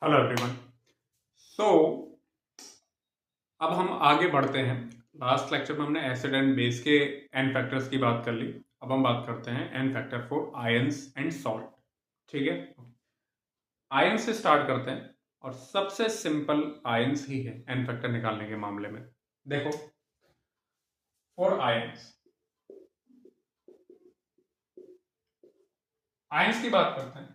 Hello everyone. सो अब हम आगे बढ़ते हैं। लास्ट लेक्चर में हमने एसिड एंड बेस के एन फैक्टर्स की बात कर ली। अब हम बात करते हैं n factor for ions and salt. ठीक है, आयन से स्टार्ट करते हैं और सबसे सिंपल आयंस ही है एन फैक्टर निकालने के मामले में। देखो, फॉर आयंस आयंस की बात करते हैं।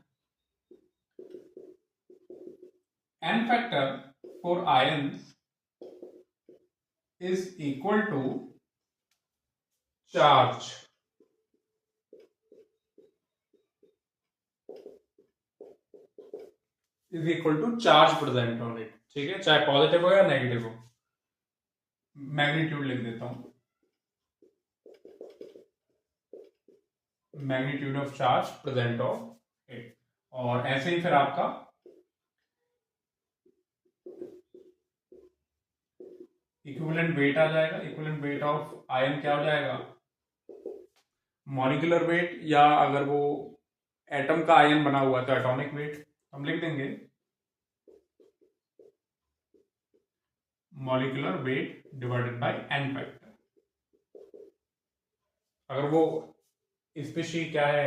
N factor for ions is equal to charge is equal to charge present on it. ठीक है, चाहे पॉजिटिव हो या नेगेटिव हो। मैग्नीट्यूड लिख देता हूं, magnitude of charge present of it. और ऐसे ही फिर आपका इक्विवेलेंट वेट आ जाएगा। इक्विवेलेंट वेट ऑफ आयन क्या हो जाएगा? मॉलिक्यूलर वेट, या अगर वो एटम का आयन बना हुआ है तो एटॉमिक वेट हम लिख देंगे molecular weight divided by N factor. अगर वो स्पेशीज क्या है,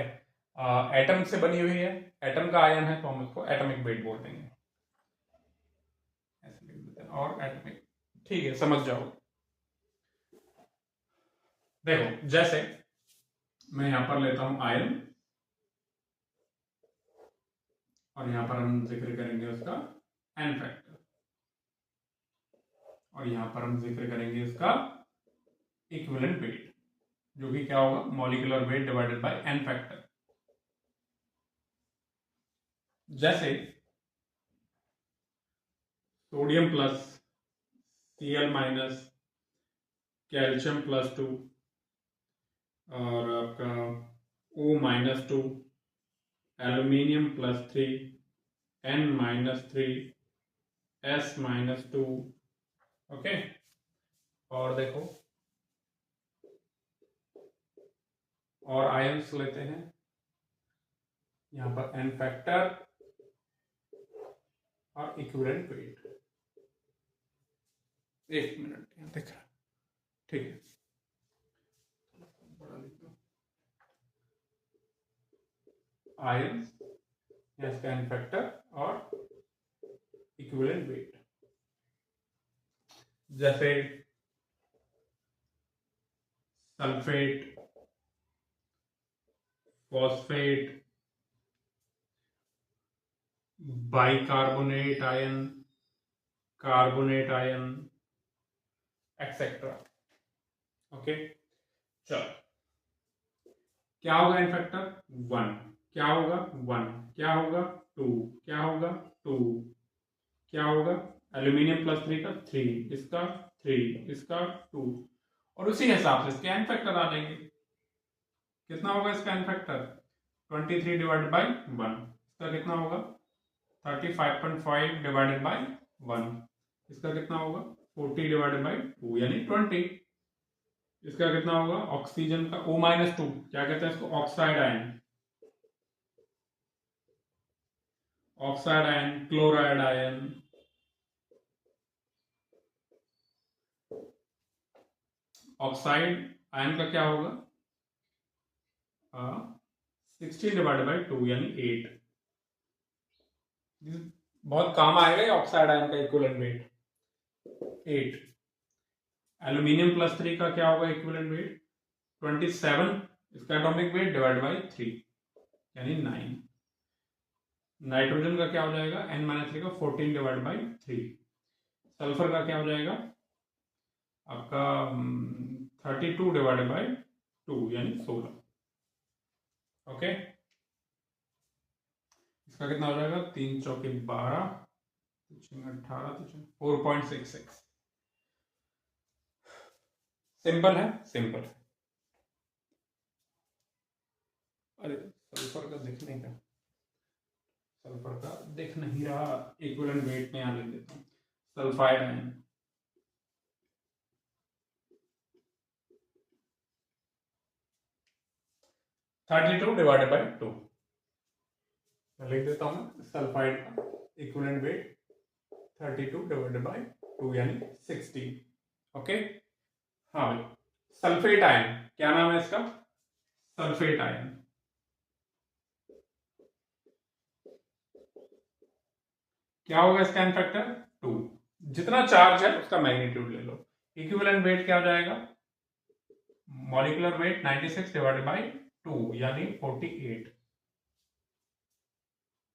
एटम से बनी हुई है, एटम का आयन है, तो हम उसको एटॉमिक वेट बोल देंगे। ऐसे लिख देते हैं, और एटॉमिक। ठीक है, समझ जाओ। देखो, जैसे मैं यहां पर लेता हूं आयन, और यहां पर हम जिक्र करेंगे उसका एन फैक्टर, और यहां पर हम जिक्र करेंगे इसका इक्विवेलेंट वेट, जो कि क्या होगा? Molecular weight divided by N factor. जैसे sodium plus Cl minus, calcium plus 2, और आपका O-2, aluminium plus 3, N-3, S-2। Okay, और देखो, और आयंस लेते हैं यहां पर एन फैक्टर और इक्विवेलेंट वेट। एक मिनट, यहां दिख रहा। ठीक है, बड़ा लिख दो आयंस, इसका एन फैक्टर और इक्विवेलेंट वेट। जैसे sulphate, phosphate, bicarbonate ion, carbonate ion, etcetera. Okay, चलो, क्या होगा एन फैक्टर? 1। क्या होगा? 1। क्या होगा? 2। क्या होगा? 2। क्या होगा? एल्यूमिनियम प्लस 3 का 3, इसका 3, इसका 2, और उसी हिसाब से इसके एन फैक्टर आ जाएंगे। कितना होगा इसका एन फैक्टर? 23 divided by 1। इसका कितना होगा? 35.5 डिवाइडेड बाई 1। इसका कितना होगा? 40 डिवाइडेड बाई 2 यानी 20। इसका कितना होगा? ऑक्सीजन का O-2, क्या कहते हैं इसको? Oxide ion, oxide ion, chloride ion, oxide ion का क्या होगा? 16 डिवाइडेड बाई 2 यानी 8। बहुत काम आएगा ये ऑक्साइड आयन का इक्विवेलेंट वेट 8। एल्यूमिनियम प्लस 3 का क्या होगा इक्विवेलेंट वेट? 27, इसका एटॉमिक वेट डिवाइड बाई 3 यानी 9। नाइट्रोजन का क्या हो जाएगा? N-3 का 14 डिवाइड बाई 3। सल्फर का क्या हो जाएगा आपका? 32 डिवाइडेड बाई 2 यानी 16। ओके, इसका कितना हो जाएगा? 3 चौके 12, 18, 4.66। सिंपल है, सिंपल है। अरे, सल्फर का दिख नहीं रहा, सल्फर का दिख नहीं रहा। इक्विवेलेंट वेट में यहां लिख देता हूं, sulphide ion. Thirty two divided by 2 लिख देता हूं सल्फाइड का इक्विवेलेंट वेट 32 डिवाइडेड बाय 2 यानी 60। ओके, हाँ भाई, सल्फेट आयन, क्या नाम है इसका? Sulphate ion. क्या होगा इसका एन फैक्टर? 2। जितना चार्ज है उसका मैग्नीट्यूड ले लो। इक्विवेलेंट वेट क्या हो जाएगा? मॉलिक्यूलर वेट 96 डिवाइडेड बाय 2 यानी 48।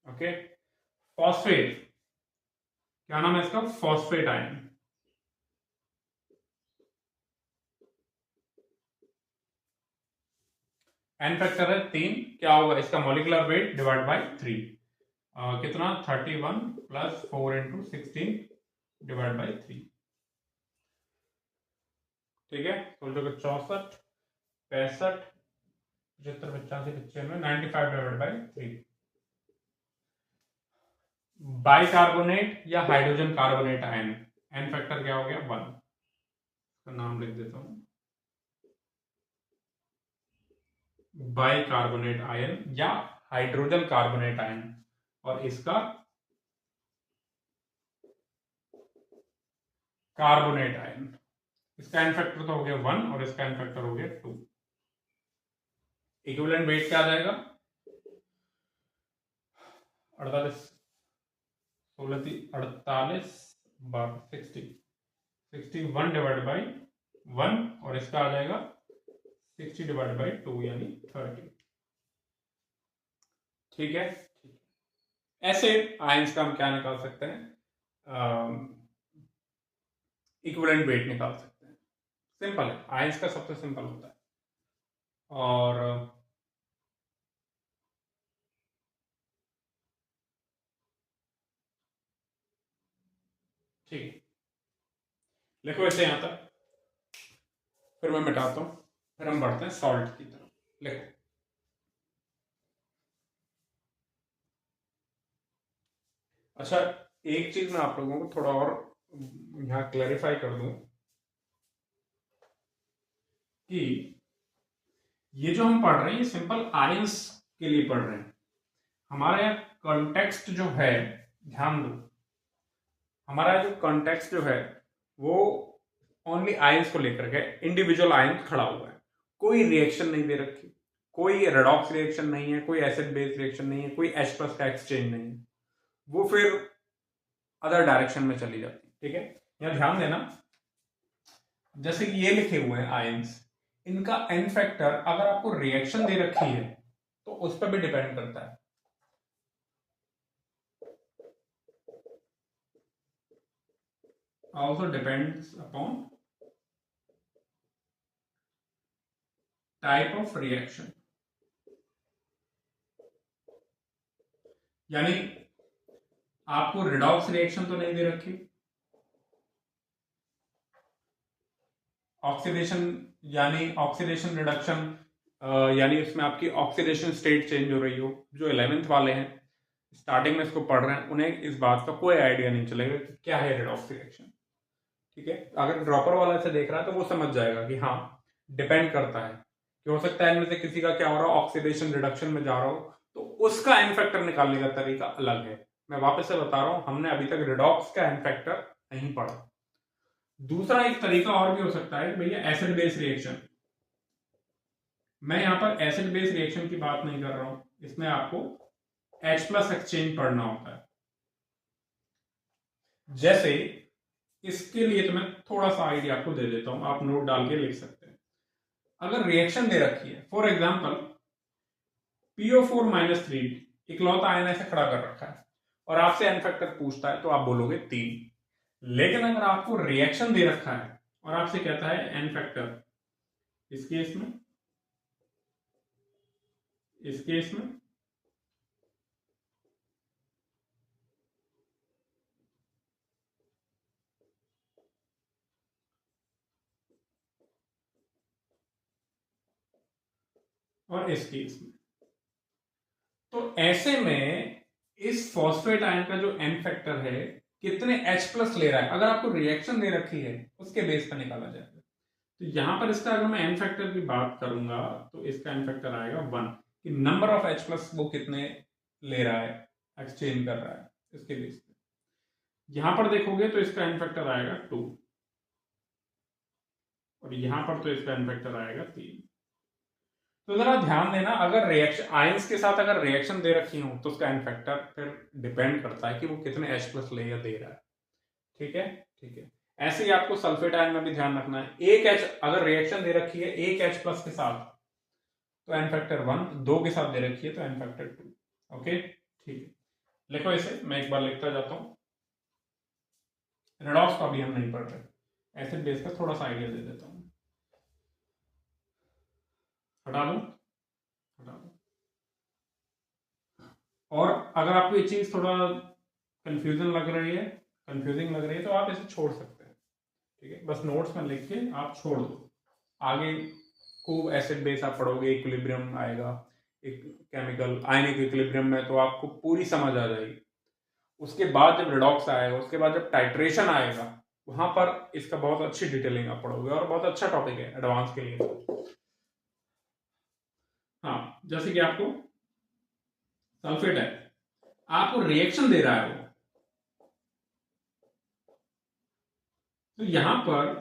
ओके, फॉस्फेट, क्या नाम है इसका? Phosphate ion. एन फैक्टर है 3, क्या होगा इसका? मॉलिक्यूलर वेट डिवाइड बाय 3, कितना? 31 प्लस 4 इंटू 16 डिवाइड बाय 3। ठीक है, 64 65 75 85 95 डिवाइड बाय 3। बाइकार्बोनेट या hydrogen carbonate ion, n factor क्या हो गया? 1। इसका नाम लिख देता हूं, बाइकार्बोनेट आयन या हाइड्रोजन कार्बोनेट आयन, और इसका कार्बोनेट आयन। इसका एन फैक्टर तो हो गया 1 और इसका एन फैक्टर हो गया 2। इक्विवेलेंट वेट क्या आ जाएगा? 48 16 60 61 डिवाइड बाई 1 और इसका आ जाएगा 60 डिवाइड बाई 2 यानी 30। ठीक है, ऐसे आयंस का हम क्या निकाल सकते हैं? इक्विवेलेंट वेट निकाल सकते हैं। सिंपल है, आयंस का सबसे सिंपल होता है। और ठीक है, लिखो इसे यहां तक, फिर मैं मिटाता हूं, फिर हम बढ़ते हैं सॉल्ट की तरफ। लिखो, अच्छा एक चीज मैं आप लोगों को थोड़ा और यहां क्लैरिफाई कर दूं कि ये जो हम पढ़ रहे हैं ये सिंपल आयंस के लिए पढ़ रहे हैं। हमारा यहाँ कॉन्टेक्स्ट जो है, ध्यान दो, हमारा जो कॉन्टेक्स्ट जो है वो ओनली आयंस को लेकर के, इंडिविजुअल आयन खड़ा हुआ है, कोई रिएक्शन नहीं दे रखी, कोई रेडॉक्स रिएक्शन नहीं है, कोई एसिड बेस रिएक्शन नहीं है, कोई H+ का एक्सचेंज नहीं है, वो फिर अदर डायरेक्शन में चली जाती है। ठीक है, यहां ध्यान देना, जैसे कि ये लिखे हुए हैं आयंस, इनका एन फैक्टर अगर आपको रिएक्शन दे रखी है तो उस पर भी डिपेंड करता है। also depends upon type of reaction, यानी आपको रिडॉक्स रिएक्शन तो नहीं दे रखी, ऑक्सीडेशन यानी ऑक्सीडेशन रिडक्शन, यानी इसमें आपकी ऑक्सीडेशन स्टेट चेंज हो रही हो। जो 11th वाले हैं, स्टार्टिंग में इसको पढ़ रहे हैं, उन्हें इस बात का कोई आइडिया नहीं चलेगा कि क्या है रिडॉक्स रिएक्शन। ठीक है, अगर ड्रॉपर वाला से देख रहा है तो वो समझ जाएगा कि हाँ डिपेंड करता है, कि हो सकता है इनमें से किसी का क्या हो रहा हो, ऑक्सीडेशन रिडक्शन में जा रहा हो, तो उसका एन फैक्टर निकालने का तरीका अलग है। मैं वापस से बता रहा हूं, हमने अभी तक रिडॉक्स का एन फैक्टर नहीं पढ़ा। दूसरा एक तरीका और भी हो सकता है भैया, एसिड बेस रिएक्शन। मैं यहां पर एसिड बेस रिएक्शन की बात नहीं कर रहा हूं, इसमें आपको H+ एक्सचेंज पढ़ना होता है। जैसे इसके लिए तो मैं थोड़ा सा आइडिया आपको दे देता हूं, आप नोट डाल के लिख सकते हैं। अगर रिएक्शन दे रखी है, फॉर एग्जांपल PO4-3 इकलौता आयन ऐसे खड़ा कर रखा है और आपसे एन फैक्टर पूछता है तो आप बोलोगे 3। लेकिन अगर आपको रिएक्शन दे रखा है और आपसे कहता है एन फैक्टर, इस केस में, इस केस में, और इस केस में, तो ऐसे में इस फॉस्फेट आयन का जो एन फैक्टर है कितने H+ ले रहा है, अगर आपको रिएक्शन दे रखी है उसके बेस पर निकाला जाएगा। तो यहां पर इसका अगर मैं एन फैक्टर की बात करूंगा तो इसका एन फैक्टर आएगा 1, कि नंबर ऑफ H+ वो कितने ले रहा है, एक्सचेंज कर रहा है। इसके बेस पे। यहां पर देखोगे तो इसका n फैक्टर आएगा 2 और यहां पर तो इसका n फैक्टर आएगा 3। तो जरा ध्यान देना, अगर रिएक्शन आयंस के साथ अगर रिएक्शन दे रखी हो तो उसका n फैक्टर फिर डिपेंड करता है कि वो कितने H+ ले या दे रहा है। ठीक है, ठीक है। ऐसे ही आपको सल्फेट आयन में भी ध्यान रखना है, एक H अगर रिएक्शन दे रखी है एक H+ के साथ तो n फैक्टर 1, 2 के साथ दे रखी है तो n फैक्टर 2। ओके, ठीक है। लिखो इसे, मैं एक बार लिखता जाता हूं। रेडॉक्स का भी हम नहीं पढ़ रहे, एसिड बेस का थोड़ा सा आइडिया दे देता हूं। हटा दूं, हटा दूं। और अगर आपको ये चीज थोड़ा कंफ्यूजिंग लग रही है तो आप इसे छोड़ सकते हैं। ठीक है, बस नोट्स में लिख के आप छोड़ दो। आगे खूब एसिड बेस आप पढ़ोगे, इक्विलिब्रियम आएगा, एक केमिकल आयनिक इक्विलिब्रियम में, तो आपको पूरी समझ आ जाएगी। उसके बाद जब रिडॉक्स आएगा, उसके बाद जब टाइट्रेशन आएगा, वहां पर इसका बहुत अच्छी डिटेलिंग आप पढ़ोगे और बहुत अच्छा टॉपिक है एडवांस के लिए। हाँ, जैसे कि आपको सल्फेट है, आपको रिएक्शन दे रहा है वो, तो यहां पर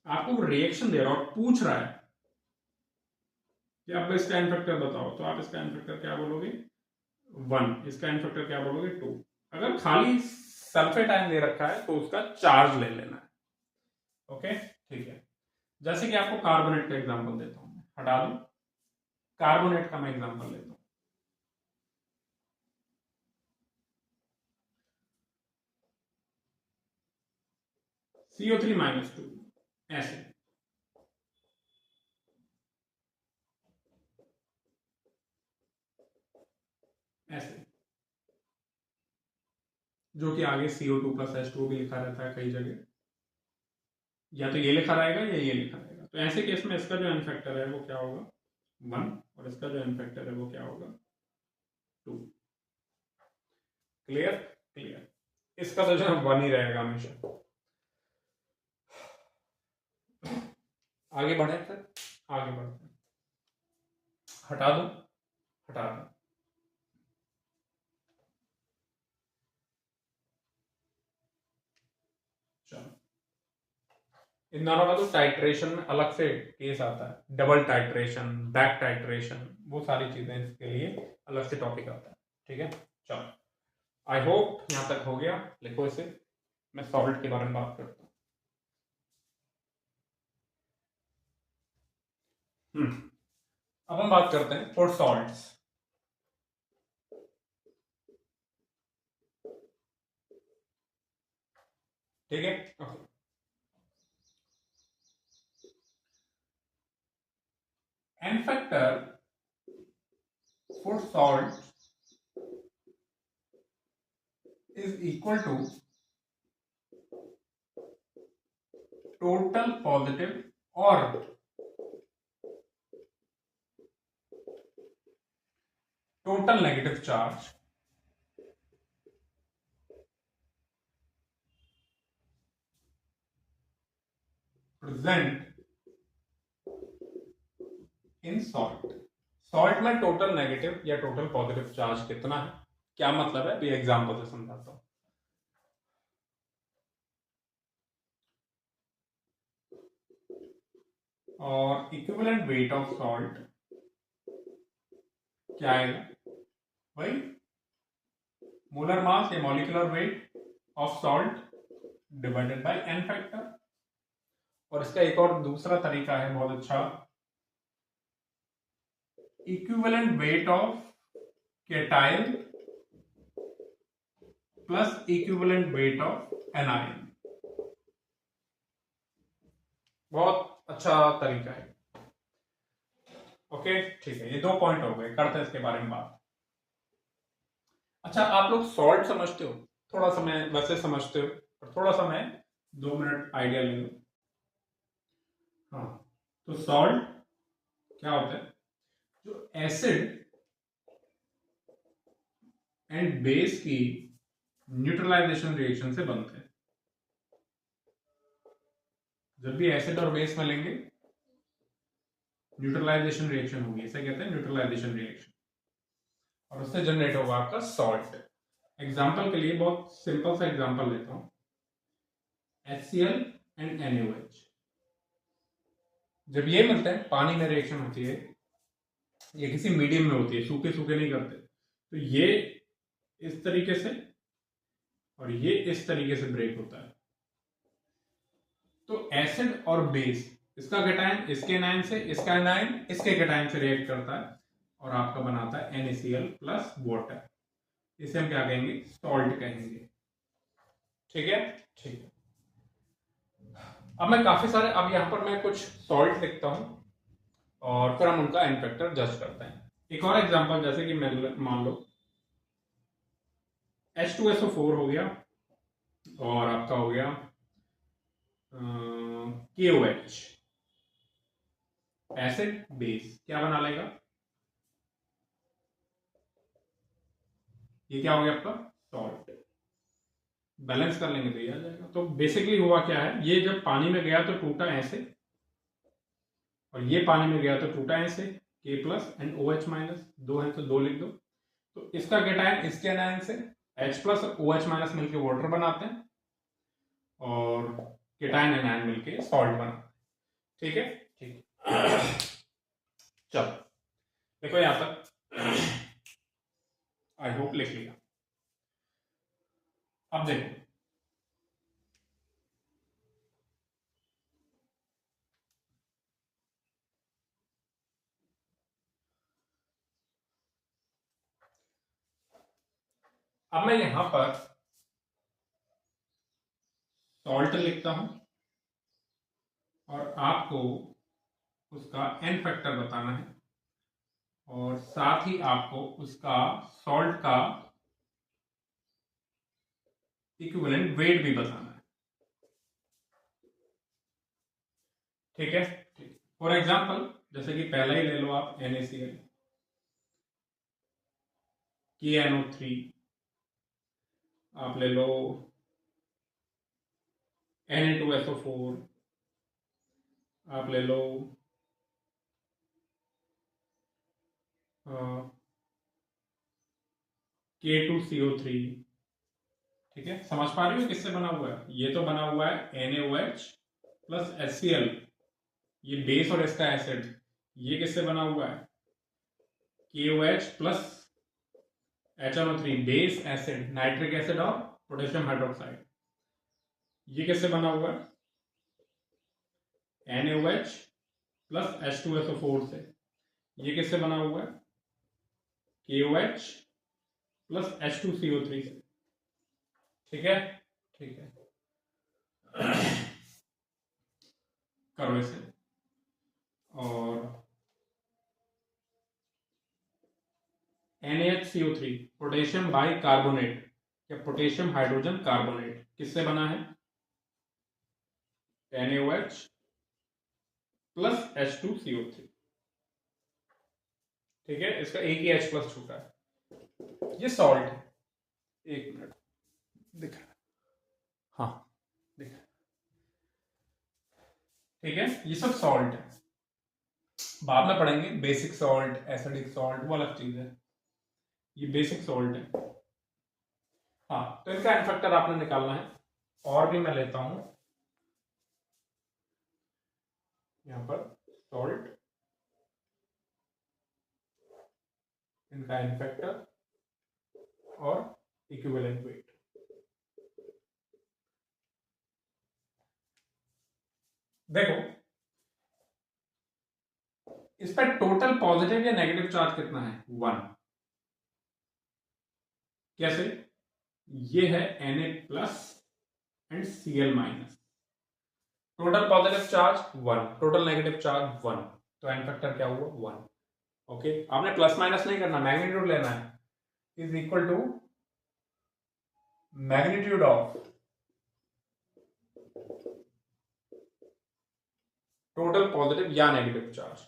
आपको रिएक्शन दे रहा है और पूछ रहा है कि आप इसका n फैक्टर बताओ, तो आप इसका n फैक्टर क्या बोलोगे 1, इसका n फैक्टर क्या बोलोगे 2। अगर खाली सल्फेट आयन दे रखा है तो उसका चार्ज ले लेना है। ओके, ठीक है। जैसे कि आपको कार्बोनेट का एग्जांपल देता हूं, हटा दो, कार्बोनेट का मैं एग्जांपल लेता हूं। CO3-2 ऐसे, ऐसे, जो कि आगे CO2+H2 भी लिखा रहता है कई जगह, या तो ये लिखा रहेगा या ये लिखा रहेगा। तो ऐसे केस में इसका जो n फैक्टर है वो क्या होगा 1 और इसका जो n फैक्टर है वो क्या होगा 2। Clear, clear. इसका तो जो है 1 ही रहेगा हमेशा। आगे बढ़े, फिर आगे बढ़ते हैं। हटा दो, हटा दो। चलो, इन दोनों का तो टाइट्रेशन में अलग से केस आता है, डबल टाइट्रेशन, बैक टाइट्रेशन, वो सारी चीजें इसके लिए अलग से टॉपिक आता है। ठीक है, चलो, आई होप यहां तक हो गया। लिखो इसे, मैं सॉल्ट के बारे में बात करता हूं। अब हम बात करते हैं फॉर सॉल्ट्स। ठीक है, n factor for salt is equal to total positive or total negative charge present in salt। Salt में टोटल नेगेटिव या टोटल पॉजिटिव चार्ज कितना है, क्या मतलब है, ये एग्जांपल से समझाता हूं। और इक्विवेलेंट वेट ऑफ सॉल्ट क्या आएगा, वही मोलर मास या molecular weight of salt divided by n factor. और इसका एक और दूसरा तरीका है बहुत अच्छा, equivalent weight of cation plus equivalent weight of anion. बहुत अच्छा तरीका है। ओके, ठीक है, ये 2 पॉइंट हो गए, करते हैं इसके बारे में बात। अच्छा, आप लोग सॉल्ट समझते हो, थोड़ा समय वैसे समझते हो, और थोड़ा सा मैं 2 मिनट आइडिया ले लूं। हाँ, तो सॉल्ट क्या होता है, जो एसिड एंड बेस की न्यूट्रलाइजेशन रिएक्शन से बनते हैं। जब भी एसिड और बेस मिलेंगे न्यूट्रलाइजेशन रिएक्शन होगी, इसे कहते हैं न्यूट्रलाइजेशन रिएक्शन, और उससे जनरेट होगा आपका सॉल्ट। एग्जाम्पल के लिए बहुत सिंपल सा एग्जाम्पल लेता हूं, HCl एंड NaOH। जब ये मिलते हैं, पानी में रिएक्शन होती है, ये किसी मीडियम में होती है, सूखे सूखे नहीं करते, तो ये इस तरीके से और ये इस तरीके से ब्रेक होता है। तो एसिड और बेस, इसका कैटायन इसके एनायन से, इसका एनायन इसके कैटायन से रिएक्ट करता है और आपका बनाता है NaCl प्लस वाटर। इसे हम क्या कहेंगे, सॉल्ट कहेंगे। ठीक है, ठीक है। अब मैं काफी सारे, अब यहां पर मैं कुछ सॉल्ट लिखता हूं और फिर हम उनका एन फैक्टर जज करते हैं। एक और एग्जांपल, जैसे कि मान लो H2SO4 हो गया और आपका हो गया KOH, एसिड बेस क्या बना लेगा, ये क्या हो गया आपका सॉल्ट। बैलेंस कर लेंगे तो ये आ जाएगा। तो बेसिकली हुआ क्या है, ये जब पानी में गया तो टूटा ऐसे, और ये पानी में गया तो टूटा ऐसे, K plus and OH minus, दो है तो दो लिख दो। तो इसका कैटायन इसके एनायन से H प्लस और OH माइनस मिलकर वाटर बनाते हैं और कैटायन एनायन मिलके सॉल्ट बनाते हैं। ठीक है, ठीक है। चलो देखो यहां तक, आई होप लिख लिया। अब देखो, अब मैं यहां पर सॉल्ट लिखता हूं और आपको उसका एन फैक्टर बताना है और साथ ही आपको उसका सॉल्ट का इक्विवेलेंट वेट भी बताना है। ठीक है, ठीक। फॉर एग्जांपल, जैसे कि पहला ही ले लो आप NaCl, KNO3, आप ले लो Na2SO4, आप ले लो K2CO3। ठीक है, समझ पा रही हो किससे बना हुआ है, ये तो बना हुआ है NaOH प्लस HCl, ये बेस और इसका एसिड। ये किससे बना हुआ है, KOH plus HNO3, base acid, nitric acid और पोटेशियम हाइड्रोक्साइड। ये किससे बना हुआ है, NaOH प्लस H2SO4 से। ये किससे बना हुआ है, KOH प्लस H2CO3 से। ठीक है, ठीक है। करो इसे, और NaHCO3 पोटेशियम बाई कार्बोनेट या पोटेशियम हाइड्रोजन कार्बोनेट किससे बना है, NaOH प्लस H2CO3। ठीक है, इसका एक ही H प्लस छूटा है, ये सॉल्ट है। एक मिनट दिख रहा है, हाँ दिख रहा है। ठीक है, ये सब सॉल्ट है, बाद में पढ़ेंगे बेसिक सॉल्ट, एसिडिक सॉल्ट, वो अलग चीज है। ये बेसिक सॉल्ट है। हाँ, तो इनका एन फैक्टर आपने निकालना है। और भी मैं लेता हूं यहां पर सॉल्ट, इनका एन फैक्टर और इक्विवेलेंट वेट। देखो इस पर टोटल पॉजिटिव या नेगेटिव चार्ज कितना है, 1। कैसे, ये है Na plus and Cl minus, total positive charge 1, total negative charge 1, तो एन फैक्टर क्या हुआ 1। ओके, आपने प्लस माइनस नहीं करना, मैग्नीट्यूड लेना है, is equal to magnitude of total positive या नेगेटिव चार्ज।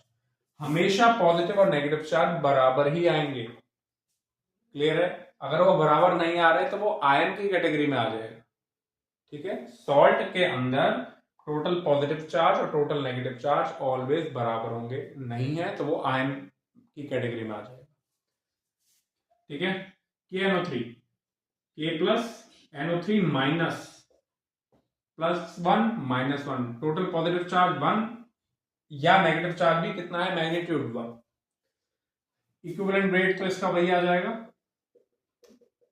हमेशा पॉजिटिव और नेगेटिव चार्ज बराबर ही आएंगे, क्लियर है। अगर वो बराबर नहीं आ रहे तो वो आयन की कैटेगरी में आ जाएगा। ठीक है, सॉल्ट के अंदर टोटल पॉजिटिव चार्ज और टोटल नेगेटिव चार्ज ऑलवेज बराबर होंगे, नहीं है तो वो आयन की कैटेगरी में आ जाएगा। ठीक है, KNO3 K plus NO3 minus +1 -1, total positive charge 1 या नेगेटिव चार्ज भी कितना है, मैग्नीट्यूड 1। इक्विवेलेंट वेट तो इसका वही आ जाएगा,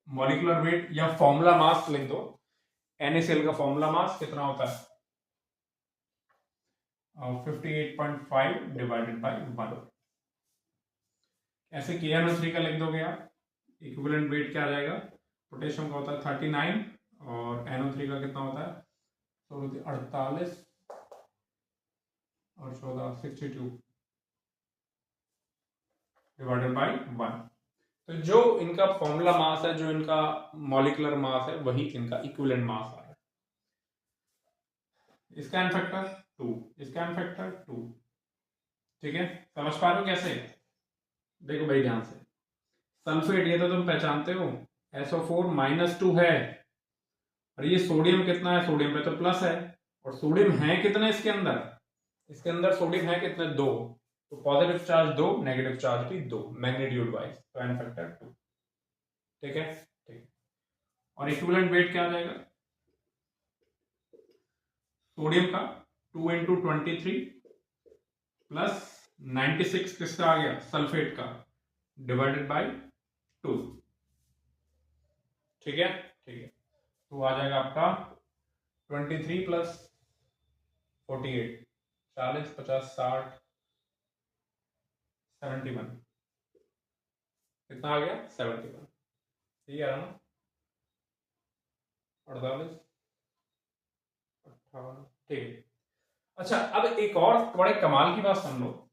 मॉलिक्यूलर वेट या फॉर्मूला मास लिख दो। NaCl का फॉर्मूला मास कितना होता है, 58.5 डिवाइडेड बाई 1। ऐसे KNO3 का लिख दोगे आप, इक्विवेलेंट वेट क्या आ जाएगा, पोटेशियम का होता है 39 और NO3 का कितना होता है 48 और 14 62 डिवाइडेड बाई 1। तो जो इनका फॉर्मूला मास है, जो इनका मॉलिक्यूलर मास है, वही इनका इक्विवेलेंट मास आ रहा है। इसका एन फैक्टर 2, इसका एन फैक्टर 2। ठीक है, समझ पा रहे हो कैसे? देखो भाई ध्यान से, सल्फेट ये तो तुम पहचानते हो, SO4 -2 है, और ये सोडियम कितना है, सोडियम पे तो प्लस है, और सोडियम है कितने इसके अंदर सोडियम है कितने, 2, तो पॉजिटिव चार्ज 2, नेगेटिव चार्ज भी 2, मैग्नीट्यूड वाइज, तो एन फैक्टर 2। ठीक है, ठीक। और इक्विवेलेंट वेट क्या आ जाएगा, सोडियम का 2 × 23 प्लस 96 किसका आ गया, सल्फेट का, डिवाइडेड बाई 2। ठीक है, ठीक है, तो आ जाएगा आपका 23 प्लस 48, 40 50 60 71, कितना आ गया 71। ठीक है ना, 48 58, ठीक है। अच्छा, अब एक और बड़े कमाल की बात सुन लो,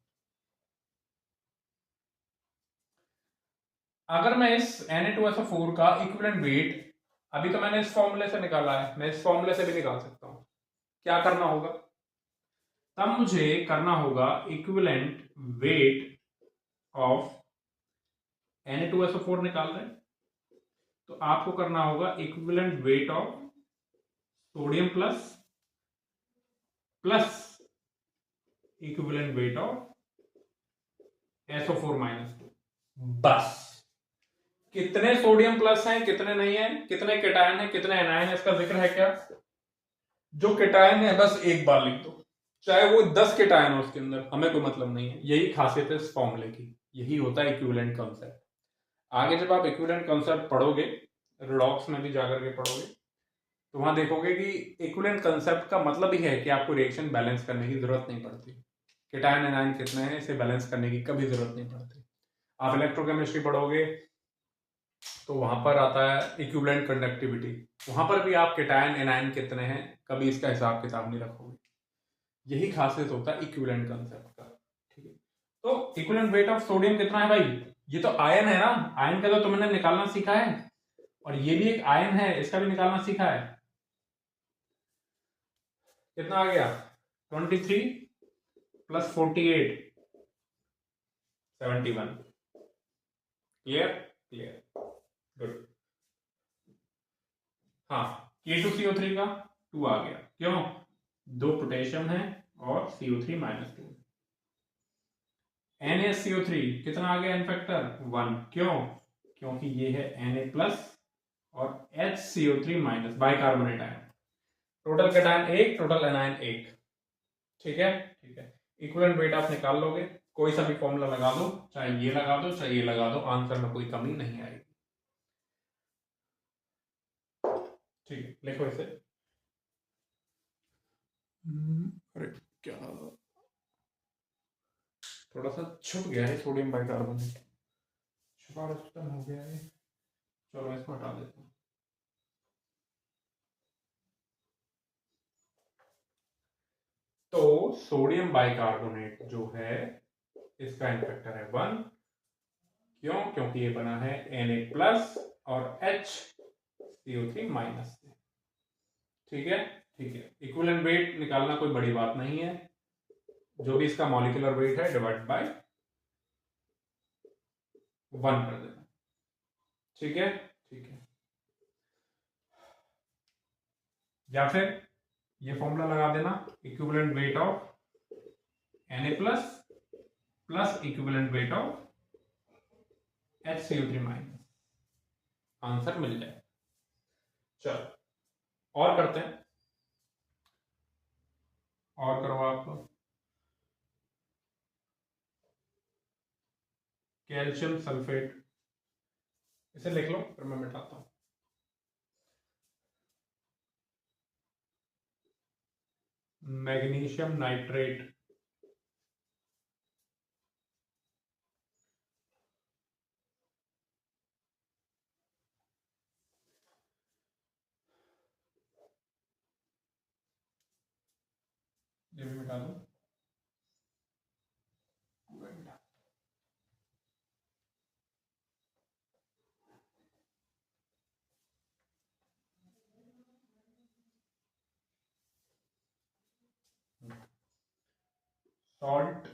अगर मैं इस Na2SO4 का इक्विवेलेंट वेट, अभी तो मैंने इस फॉर्मूले से निकाला है, मैं इस फॉर्मूले से भी निकाल सकता हूं। क्या करना होगा, तब मुझे करना होगा इक्विवेलेंट वेट ऑफ Na2SO4 निकाल रहे हैं, तो आपको करना होगा equivalent weight of sodium plus equivalent weight of SO4 -2। बस, कितने सोडियम प्लस हैं, कितने नहीं है, कितने केटायन है, कितने एनायन है, इसका जिक्र है क्या? जो केटायन है बस एक बार लिख दो, चाहे वो 10 केटायन हो उसके अंदर, हमें कोई मतलब नहीं है। यही खासियत है इस फॉर्मूले की, यही होता है इक्विवेलेंट कांसेप्ट। आगे जब आप इक्विवेलेंट कांसेप्ट पढ़ोगे, रिडॉक्स में भी जाकर के पढ़ोगे, तो वहां देखोगे कि इक्विवेलेंट कांसेप्ट का मतलब ही है कि आपको रिएक्शन बैलेंस करने की जरूरत नहीं पड़ती। केटायन एनायन कितने हैं, इसे बैलेंस करने की कभी जरूरत नहीं पड़ती। आप इलेक्ट्रोकेमिस्ट्री पढ़ोगे तो वहां पर आता है इक्विवेलेंट कंडक्टिविटी, वहां पर भी आप केटायन एनायन कितने हैं, कभी इसका हिसाब किताब नहीं रखोगे। यही खासियत होता है इक्विवेलेंट कांसेप्ट का। ठीक है, तो इक्विवेलेंट वेट ऑफ सोडियम कितना है भाई, ये तो आयन है ना, आयन का तो तुमने निकालना सीखा है, और ये भी एक आयन है, इसका भी निकालना सीखा है। कितना आ गया, 23 प्लस 48 71। Clear, clear, good. हाँ, K2CO3 का 2 आ गया, क्यों, 2 पोटेशियम है और CO3 -2। NaCO3 कितना आ गया इन फैक्टर 1, क्यों, क्योंकि ये है Na+ और HCO3- bicarbonate ion, total cation 1, total anion 1। ठीक है, ठीक है, इक्विवेलेंट वेट आप निकाल लोगे, कोई सा भी फॉर्मूला लगा दो, चाहे ये लगा दो चाहे ये लगा दो, आंसर में कोई कमी नहीं आएगी। ठीक है, लिखो इसे। अरे क्या, थोड़ा सा छुप गया है सोडियम बाइकार्बोनेट, छुपा सिस्टम हो गया है, चलो इसको हटा देते हैं। तो सोडियम बाइकार्बोनेट जो है, इसका इन फैक्टर है 1, क्यों, क्योंकि ये बना है Na+ और HCO3- से। ठीक है, ठीक है, इक्विवेलेंट वेट निकालना कोई बड़ी बात नहीं है, जो भी इसका मॉलिक्यूलर वेट है डिवाइड बाय 1 कर देना। ठीक है, ठीक है, या फिर ये फॉर्मूला लगा देना, equivalent weight of Na+ equivalent weight of HCO3-, answer मिल जाए। चलो और करते हैं, और करो आप। कैल्शियम सल्फेट, इसे लिख लो फिर मैं मिटाता हूं। मैग्नीशियम नाइट्रेट, ये भी मिटा दो। Salt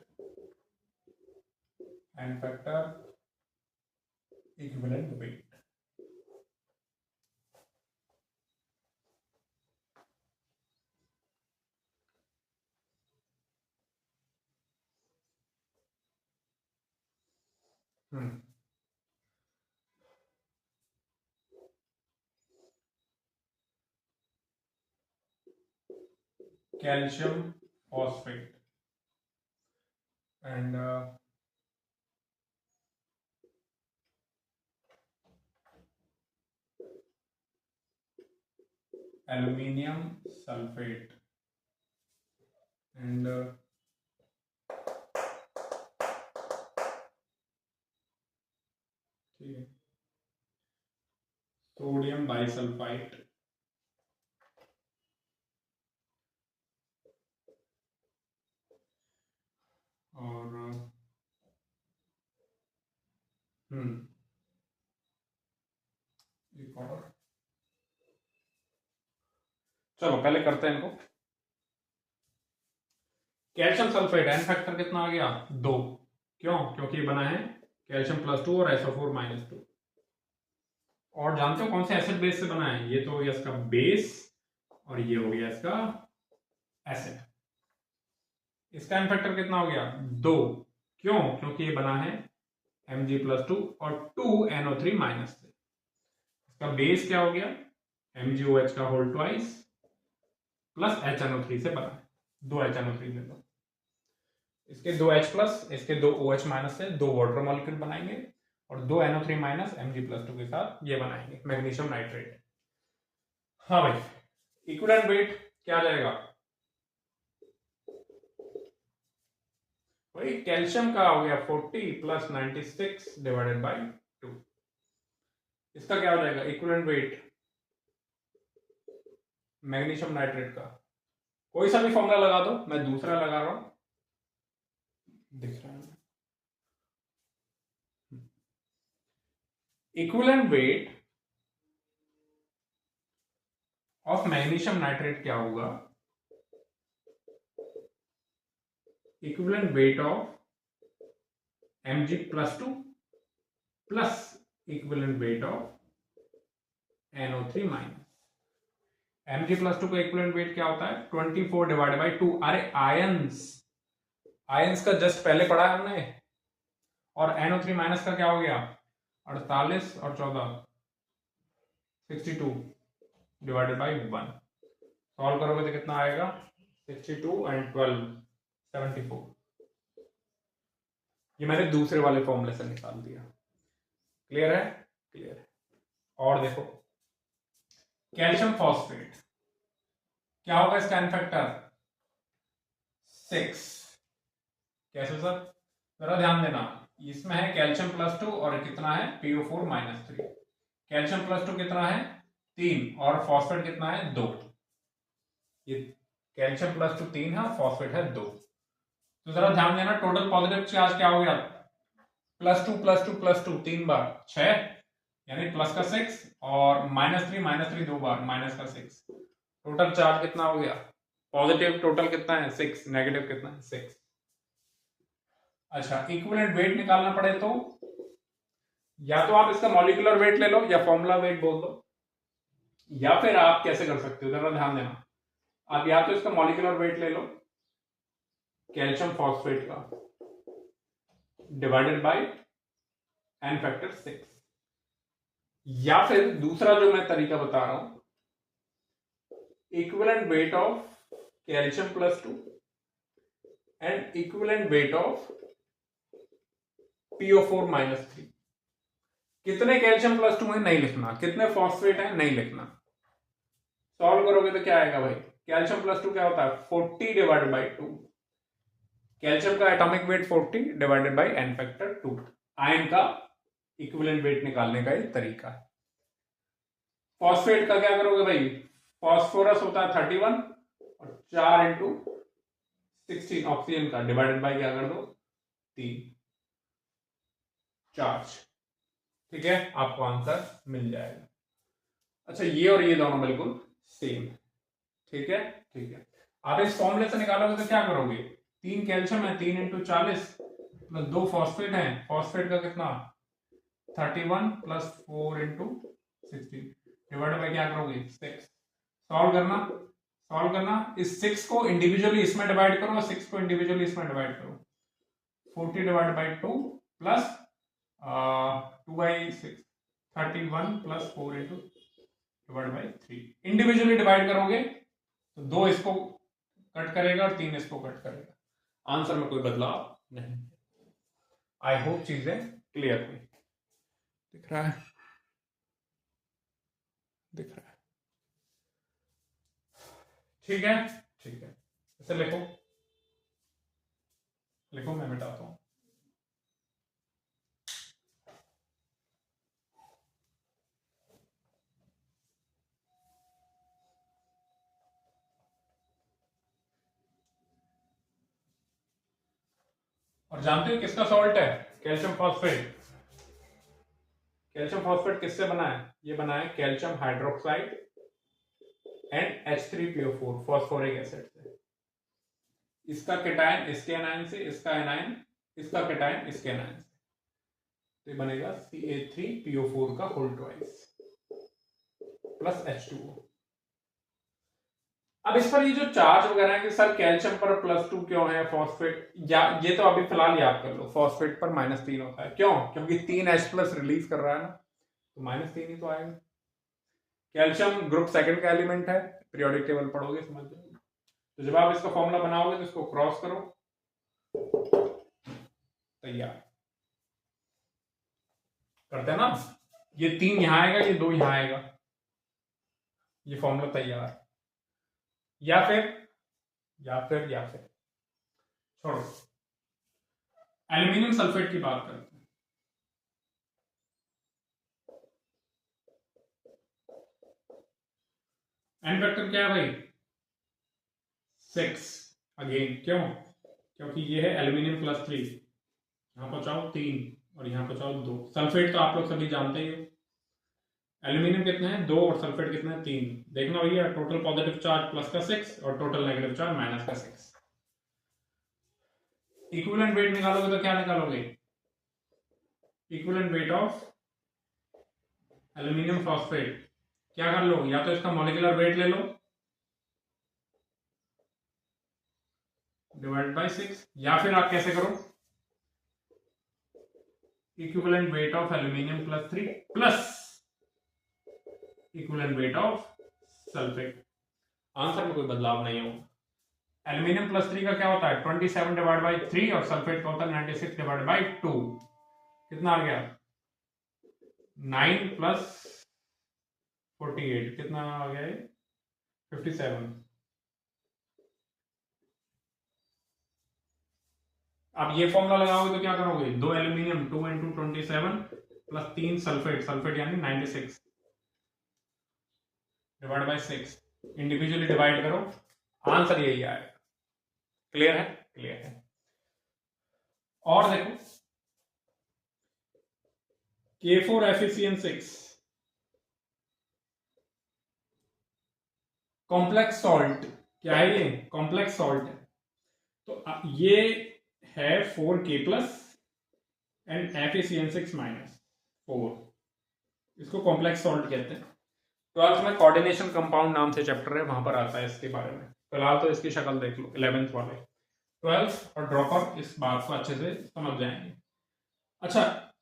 and factor equivalent weight, calcium phosphate and aluminium sulphate and ठीक है, सोडियम बाइसल्फाइड और एक और। चलो पहले करते हैं इनको। कैल्शियम सल्फेट एन फैक्टर कितना आ गया 2, क्यों? क्योंकि ये बना है कैल्शियम +2 और SO4-2। और जानते हो कौन से एसिड बेस से बना है? ये तो हो गया इसका बेस और ये हो गया इसका एसिड। इसका एन फैक्टर कितना हो गया 2, क्यों? क्योंकि ये बना है Mg+2 और 2NO3- से। इसका बेस क्या हो गया MgOH का होल ट्वाइस प्लस HNO3 से बना है, 2 HNO3 ले लो, इसके 2 H+, इसके 2 OH- से 2 वाटर मॉलिक्यूल बनाएंगे और 2 NO3- Mg+2 के साथ ये बनाएंगे मैग्नीशियम नाइट्रेट। हाँ भाई, इक्विवेलेंट वेट क्या आ जाएगा भाई? कैल्शियम का हो गया 40 + 96 डिवाइडेड बाई 2। इसका क्या हो जाएगा इक्विवेलेंट वेट मैग्नीशियम नाइट्रेट का? कोई सा भी फॉर्मूला लगा दो, मैं दूसरा लगा रहा हूं, दिख रहा है। Equivalent weight of magnesium nitrate क्या होगा? Equivalent weight of Mg+2 plus equivalent weight of NO3-। Mg+2 का इक्विवेलेंट वेट क्या होता है 24 डिवाइडेड बाई 2। अरे आयंस का जस्ट पहले पढ़ा है हमने। और NO3- का क्या हो गया 48 और 14 62 डिवाइडेड बाई 1। सॉल्व करोगे तो कितना आएगा 62 एंड 12 74। ये मैंने दूसरे वाले फॉर्मूले से निकाल दिया। क्लियर है? क्लियर है। और देखो कैल्शियम फॉस्फेट क्या होगा इसका एन फैक्टर 6। कैसे सर? जरा ध्यान देना, इसमें है कैल्शियम +2 और कितना है PO4-3। कैल्शियम +2 कितना है 3 और फॉस्फेट कितना है 2। ये कैल्शियम +2 3 है और फॉस्फेट है 2। तो जरा ध्यान देना, टोटल पॉजिटिव चार्ज क्या हो गया +2 +2 +2 3 बार 6, यानी प्लस का 6 और -3 2 बार माइनस का 6। टोटल चार्ज कितना हो गया पॉजिटिव? टोटल कितना है 6, नेगेटिव कितना है 6। अच्छा, इक्विवेलेंट वेट निकालना पड़े तो या तो आप इसका मॉलिक्यूलर वेट ले लो या फॉर्मूला वेट बोल दो, या फिर आप कैसे कर सकते हो जरा ध्यान देना, आप या तो इसका मॉलिक्यूलर वेट ले लो कैल्शियम फॉस्फेट का डिवाइडेड बाय एन फैक्टर 6, या फिर दूसरा जो मैं तरीका बता रहा हूं equivalent weight of calcium +2 and equivalent weight of PO4 -3। कितने कैल्शियम +2 है नहीं लिखना, कितने फॉस्फेट है नहीं लिखना। सॉल्व करोगे तो क्या आएगा भाई, कैल्शियम +2 क्या होता है 40/2। कैल्शियम का atomic weight 40 divided by n factor 2। Ion का इक्विवेलेंट वेट निकालने का एक तरीका है। फॉस्फेट का क्या करोगे भाई, फॉस्फोरस होता है 31 और 4 इंटू 16 ऑक्सीजन का डिवाइडेड बाई क्या कर दो 3 चार्ज। ठीक है, आपको आंसर मिल जाएगा। अच्छा, ये और ये दोनों बिल्कुल सेम। ठीक है, ठीक है। आप इस फॉर्मूले से निकालोगे तो क्या करोगे, 3 कैल्शियम है, 3 इंटू 40 प्लस 2 फॉस्फेट है, फॉस्फेट का कितना 31 प्लस 4 इंटू 16 डिवाइड बाय क्या करोगे 6। सॉल्व करना इस 6 को इंडिविजुअली इसमें डिवाइड करो और 6 को इंडिविजुअली इसमें डिवाइड करो। 40 divide by 2 plus 2/6 31 plus 4 into divide by 3। Individually divide करोगे तो 2 इसको कट करेगा और 3 इसको कट करेगा। आंसर में कोई बदलाव नहीं। आई होप चीजें क्लियर हुई। दिख रहा है, दिख रहा है। ठीक है, ठीक है। इसे लिखो, लिखो, मैं मिटाता हूं। और जानते हो किसका सॉल्ट है, कैल्शियम फॉस्फेट। कैल्शियम फॉस्फेट किससे बना है, ये बना है calcium hydroxide and H3PO4 phosphoric acid से। इसका केटायन इसके एनायन से, इसका एनायन इसका केटायन इसके एनायन से, तो ये बनेगा CA3PO4 का होल ट्वाइस प्लस H2O। अब इस पर ये जो चार्ज वगैरह है कि सर कैल्शियम पर +2 क्यों है, फॉस्फेट, या ये तो अभी फिलहाल याद कर लो, फॉस्फेट पर -3 होता है। क्यों, क्योंकि 3H+ रिलीज कर रहा है ना, तो -3 ही तो आएगा। कैल्शियम ग्रुप सेकंड का एलिमेंट है, पीरियोडिक टेबल पढ़ोगे समझ जाओगे। तो जब आप इसका फॉर्मूला बनाओगे तो इसको क्रॉस करो, तैयार करते हैं ना। ये 3 यहां आएगा, ये 2 यहां आएगा, ये फॉर्मूला तैयार। या फिर छोड़ो, एल्यूमिनियम सल्फेट की बात करते हैं। एन फैक्टर क्या है भाई 6। अगेन क्यों, क्योंकि ये है एल्यूमिनियम +3, यहां पहुंचाओ 3 और यहां पहुंचाओ 2। सल्फेट तो आप लोग सभी जानते ही हो, एल्यूमिनियम कितने हैं 2 और सल्फेट कितने हैं 3। देखना भैया, टोटल पॉजिटिव चार्ज प्लस का 6 और टोटल नेगेटिव चार्ज माइनस का 6। इक्विवेलेंट वेट निकालोगे तो क्या निकालोगे, equivalent weight of aluminium phosphate. क्या कर लो, या तो इसका मॉलिक्यूलर वेट ले लो डिवाइड बाय 6, या फिर आप कैसे करो, equivalent weight of aluminium +3 plus equivalent weight of sulphate. Answer में कोई बदलाव नहीं होगा। एल्यूमिनियम +3 का क्या होता है 27 डिवाइड बाई 3 और सल्फेट का होता है 96 डिवाइड बाई 2। कितना आ गया 9 प्लस 48, कितना आ गया 57। आप ये फॉर्मूला लगाओगे तो क्या करोगे, 2 aluminium 2 into 27 plus 3 sulphate, sulphate यानी 96 डिवाइड बाई 6, इंडिविजुअली डिवाइड करो, आंसर यही आएगा। क्लियर है, क्लियर है। और देखो K4FeCN6 कॉम्प्लेक्स सॉल्ट, क्या है ये कॉम्प्लेक्स सॉल्ट है। तो ये है 4K+ एंड FeCN6 -4, इसको कॉम्प्लेक्स सॉल्ट कहते हैं। 12th में कोऑर्डिनेशन कंपाउंड नाम से चैप्टर है, वहां पर आता है इसके बारे में। फिलहाल तो इसकी शक्ल देख लो 11th वाले, 12th और ड्रॉपर इस बात को अच्छे से समझ जाएंगे। अच्छा,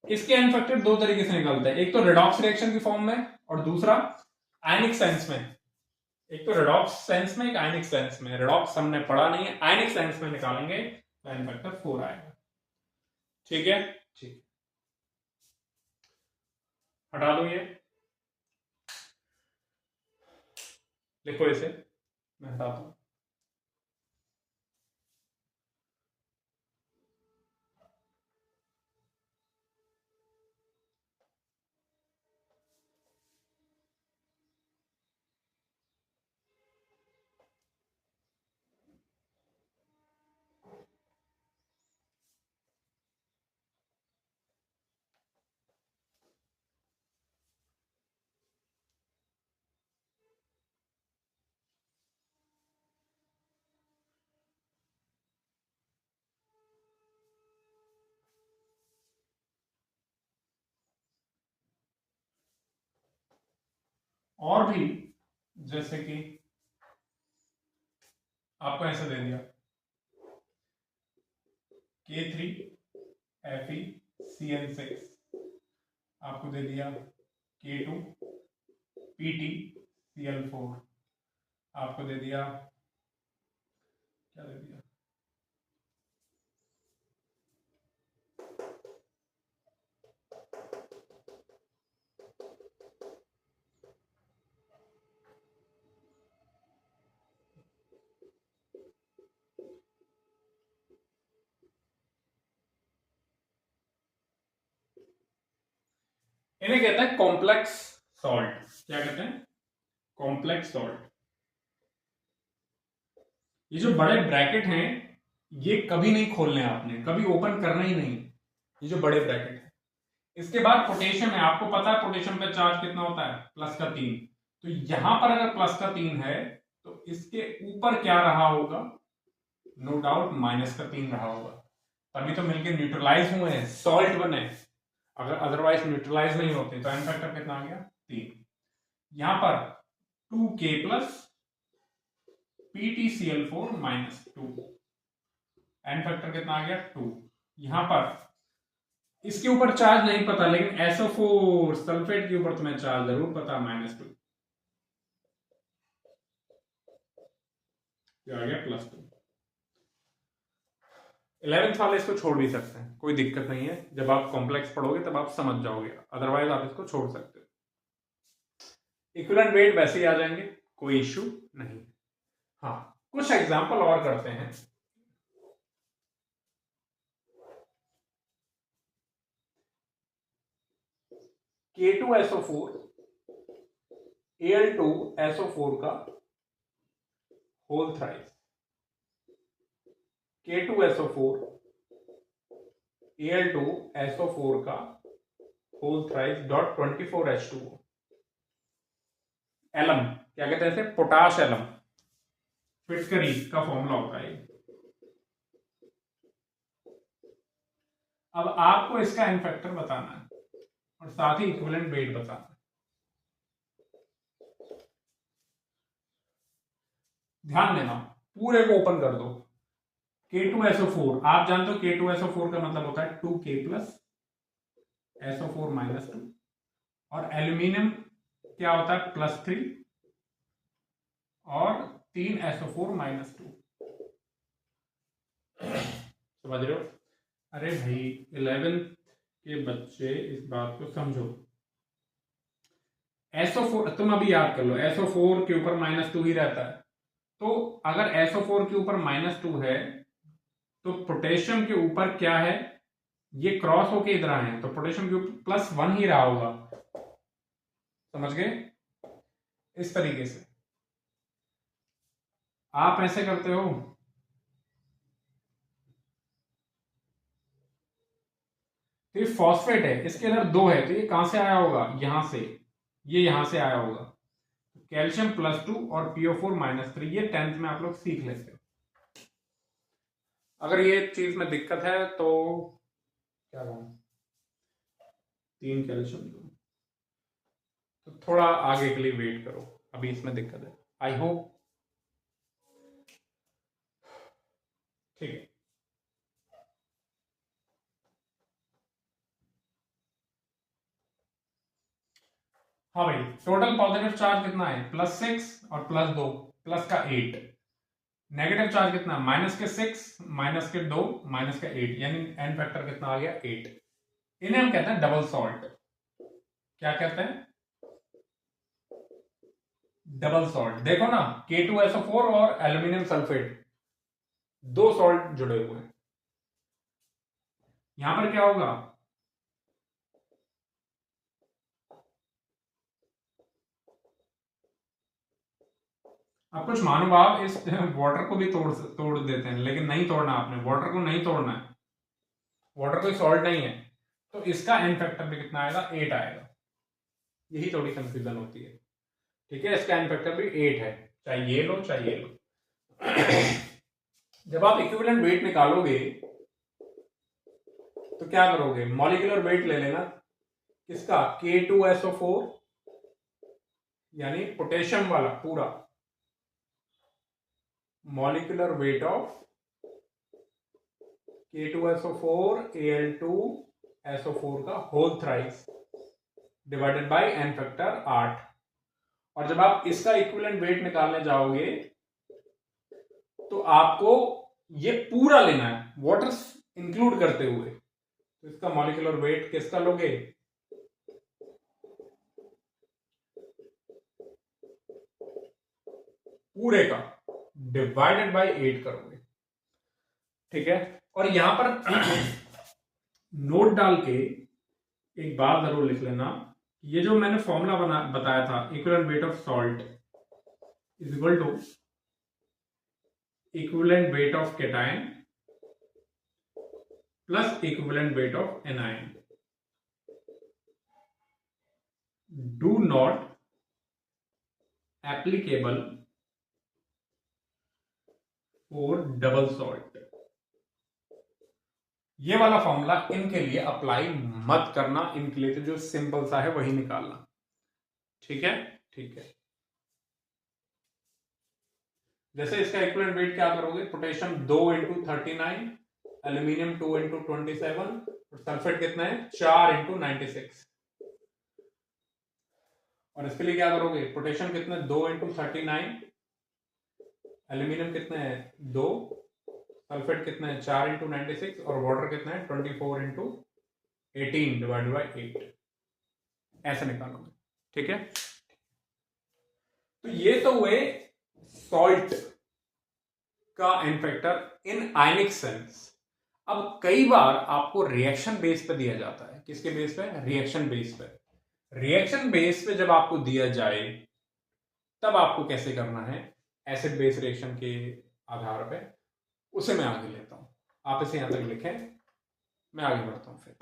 इसके एन फैक्टर 2 तरीके से निकलते हैं, एक तो रिडॉक्स रिएक्शन की फॉर्म में और दूसरा आयनिक सेंस में। एक तो रेडॉक्स सेंस में, एक आयनिक सेंस में। रेडॉक्स हमने पढ़ा नहीं है, आयनिक सेंस में निकालेंगे तो n फैक्टर 4 आएगा। ठीक है, ठीक, हटा दो ये, लिखो इसे, मैं हटाता हूं। और भी, जैसे कि आपको ऐसे दे दिया K3Fe आपको दे दिया K2PtCl4 आपको दे दिया, क्या दे दिया, इन्हें कहते हैं कॉम्प्लेक्स सॉल्ट। क्या कहते हैं? Complex salt. ये जो बड़े ब्रैकेट हैं ये कभी नहीं खोलने आपने, कभी ओपन करना ही नहीं, ये जो बड़े ब्रैकेट है। इसके बाद पोटेशियम है, आपको पता है पोटेशियम का चार्ज कितना होता है, +3। तो यहां पर अगर +3 है तो इसके ऊपर क्या रहा होगा, नो डाउट -3 रहा होगा, तभी तो मिलकर न्यूट्रलाइज हुए हैं, सॉल्ट बने। अगर अदरवाइज न्यूट्रलाइज नहीं होते तो एन फैक्टर कितना आ गया, 3। यहां पर 2K plus PtCl4 -2, N factor कितना आ गया, 2। यहां पर इसके ऊपर चार्ज नहीं पता, लेकिन SO4 सल्फेट के ऊपर तुम्हें चार्ज जरूर पता, -2, आ गया +2। 11th वाले इसको छोड़ भी सकते हैं, कोई दिक्कत नहीं है, जब आप कॉम्प्लेक्स पढ़ोगे तब आप समझ जाओगे, अदरवाइज आप इसको छोड़ सकते हो। इक्विवेलेंट वेट वैसे ही आ जाएंगे, कोई इश्यू नहीं। हाँ, कुछ एग्जांपल और करते हैं। K2SO4 Al2SO4 का होल थ्राइस, K2SO4 Al2SO4 का whole thrice dot 24H2O। Alum क्या कहते हैं इसे, पोटाश एलम, फिटकरी का फॉर्मूला होता है। अब आपको इसका एन फैक्टर बताना है और साथ ही इक्विवेलेंट वेट बताना है। ध्यान देना, पूरे को ओपन कर दो। K2SO4 आप जानते हो, K2SO4 का मतलब होता है 2K प्लस SO4 -2, और एल्यूमिनियम क्या होता है, +3 और 3 SO4 -2। समझ रहे हो? अरे भाई 11th के बच्चे इस बात को समझो। SO4 तुम अभी याद कर लो, SO4 के ऊपर -2 ही रहता है, तो अगर SO4 के ऊपर -2 है तो पोटेशियम के ऊपर क्या है, ये क्रॉस होके इधर आए हैं, तो पोटेशियम के ऊपर +1 ही रहा होगा। समझ गए? इस तरीके से आप ऐसे करते हो। तो ये फॉस्फेट है, इसके अंदर 2 है, तो ये कहां से आया होगा, यहां से, ये यहां से आया होगा। कैल्शियम +2 और PO4 -3, ये 10th में आप लोग सीख लेते हो। अगर ये चीज में दिक्कत है तो क्या कहूं, 3 कैल्शियम दो, तो थोड़ा आगे के लिए वेट करो, अभी इसमें दिक्कत है। आई होप ठीक है। हाँ भाई, टोटल पॉजिटिव चार्ज कितना है, +6 और +2, प्लस का 8। नेगेटिव चार्ज कितना, -6, -2, -8, यानी एन फैक्टर कितना आ गया, 8। इन्हें हम कहते हैं डबल सॉल्ट। क्या कहते हैं, डबल सॉल्ट। देखो ना, K2SO4 और एल्यूमिनियम सल्फेट, दो सॉल्ट जुड़े हुए हैं। यहां पर क्या होगा, अब कुछ महानुभाव इस वाटर को भी तोड़ देते हैं, लेकिन नहीं तोड़ना आपने, वाटर को नहीं तोड़ना है, वाटर कोई सॉल्ट नहीं है। तो इसका एन फैक्टर भी कितना आएगा, 8 आएगा। यही थोड़ी कंफ्यूजन होती है, ठीक है। इसका एन फैक्टर भी 8 है, चाहे ये लो चाहे ये लो। जब आप इक्विवेलेंट वेट निकालोगे तो क्या करोगे, मॉलिक्यूलर वेट ले लेना किसका, K2SO4 यानी पोटेशियम वाला पूरा, molecular weight of K2SO4 Al2SO4 का whole thrice divided by N factor 8। और जब आप इसका इक्विवेलेंट वेट निकालने जाओगे तो आपको ये पूरा लेना है, वाटर इंक्लूड करते हुए। तो इसका मॉलिक्यूलर वेट किसका लोगे, पूरे का डिवाइडेड बाय 8 करोगे, ठीक है। और यहां पर नोट डाल के एक बात जरूर लिख लेना, ये जो मैंने फॉर्मूला बताया था, equivalent weight of salt is equal to equivalent weight of cation plus equivalent weight of anion. Do not applicable for double salt. ये वाला फॉर्मूला इनके लिए अप्लाई मत करना, इनके लिए तो जो सिंपल सा है वही निकालना, ठीक है, ठीक है। जैसे इसका इक्विवेलेंट वेट क्या करोगे, पोटेशियम 2 × 39, एल्यूमिनियम 2 × 27 और सल्फेट कितना है 4 × 96। और इसके लिए क्या करोगे, पोटेशियम कितना है 2 × 39, एल्यूमिनियम कितना है 2, सल्फेट कितना है 4 × 96 और वाटर कितना है 24 × 18 डिवाइडेड बाय 8। ऐसे निकालोगे, ठीक है। तो ये तो हुए सॉल्ट का n factor in ionic sense. अब कई बार आपको रिएक्शन बेस पे दिया जाता है, किसके बेस पे, रिएक्शन बेस पे। रिएक्शन बेस पे जब आपको दिया जाए तब आपको कैसे करना है, एसिड बेस रिएक्शन के आधार पे, उसे मैं आगे लेता हूं। आप इसे यहां तक लिखें, मैं आगे बढ़ता हूं फिर।